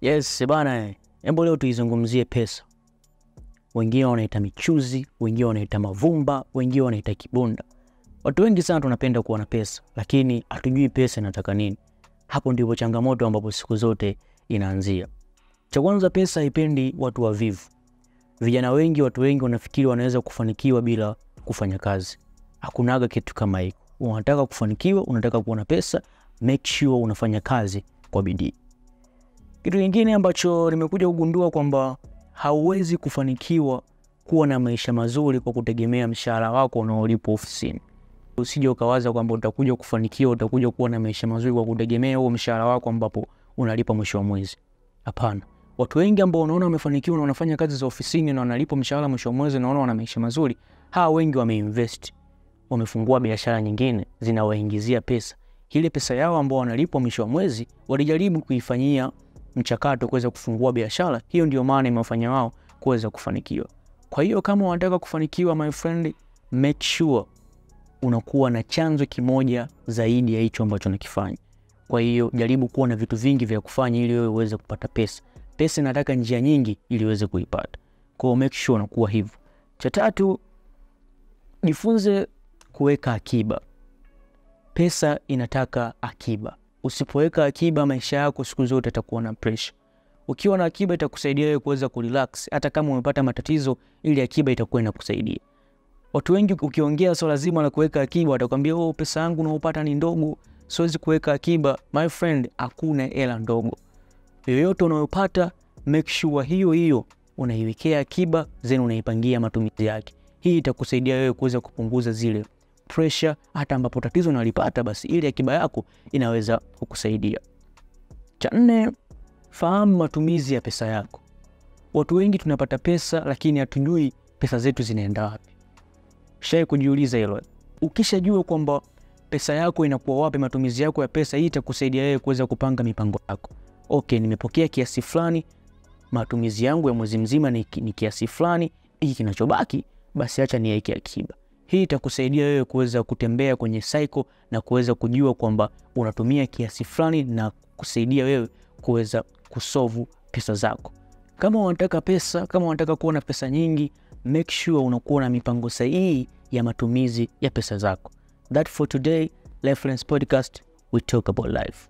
Yes, bana. Hebu leo tuizungumzie pesa. Wengine wanaita michuzi, wengine wanaita mavumba, wengine wanaita kibunda. Watu wengi sana tunapenda kuwa na pesa, lakini hatujui pesa inataka nini. Hapo ndipo changamoto ambapo siku zote inaanzia. Cha kwanza, pesa haipendi watu wavivu. Vijana wengi, watu wengi wanafikiri wanaweza kufanikiwa bila kufanya kazi. Hakunaga kitu kama hiko. Unataka kufanikiwa, unataka kuwa na pesa, make sure unafanya kazi kwa bidii. Kitu kingine ambacho nimekuja kugundua kwamba hauwezi kufanikiwa kuwa na maisha mazuri kwa kutegemea mshahara wako unaolipwa ofisini. Usije ukawaza kwamba utakuja kufanikiwa, utakuja kuwa na maisha mazuri kwa kutegemea huo mshahara wako ambapo unalipa mwisho wa mwezi. Hapana. Watu wengi ambao unaona wamefanikiwa na wanafanya kazi za ofisini na wanalipwa mshahara mwisho wa mwezi na wana maisha mazuri, hawa wengi wameinvest. Wamefungua biashara nyingine zinawaingizia pesa. Ile pesa yao ambao wanalipwa mwisho wa mwezi walijaribu kuifanyia mchakato kuweza kufungua biashara. Hiyo ndio maana imewafanya wao kuweza kufanikiwa. Kwa hiyo kama unataka kufanikiwa, my friend, make sure unakuwa na chanzo kimoja zaidi ya hicho ambacho unakifanya. Kwa hiyo jaribu kuwa na vitu vingi vya kufanya ili wewe uweze kupata pesa. Pesa inataka njia nyingi ili uweze kuipata. Kwa hiyo make sure unakuwa hivyo. Cha tatu, jifunze kuweka akiba. Pesa inataka akiba. Usipoweka akiba, maisha yako siku zote yatakuwa na pressure. Ukiwa na akiba itakusaidia wewe kuweza kurelax. Hata kama umepata matatizo, ile akiba itakuwa inakusaidia. Watu wengi ukiongea swala zima la kuweka akiba watakwambia, "Oh, pesa yangu naopata ni ndogo, siwezi kuweka akiba." My friend, hakuna hela ndogo. Yoyote unayopata, make sure hiyo unaiwekea akiba, then unaipangia matumizi yake. Hii itakusaidia wewe kuweza kupunguza zile pressure. Hata ambapo tatizo unalipata, basi ile akiba yako inaweza kukusaidia. Cha nne, fahamu matumizi ya pesa yako. Watu wengi tunapata pesa lakini hatujui pesa zetu zinaenda wapi. Shai kujiuliza hilo. Ukishajua kwamba pesa yako inakuwa wapi, matumizi yako ya pesa, hii itakusaidia wewe kuweza kupanga mipango yako. Okay, nimepokea kiasi fulani, matumizi yangu ya mwezi mzima ni kiasi fulani, hiki kinachobaki basi acha niweke akiba. Hii itakusaidia wewe kuweza kutembea kwenye cycle na kuweza kujua kwamba unatumia kiasi fulani na kusaidia wewe kuweza kusolve pesa zako. Kama unataka pesa, kama unataka kuwa na pesa nyingi, make sure unakuwa na mipango sahihi ya matumizi ya pesa zako. That for today, Lifelines Podcast, we talk about life.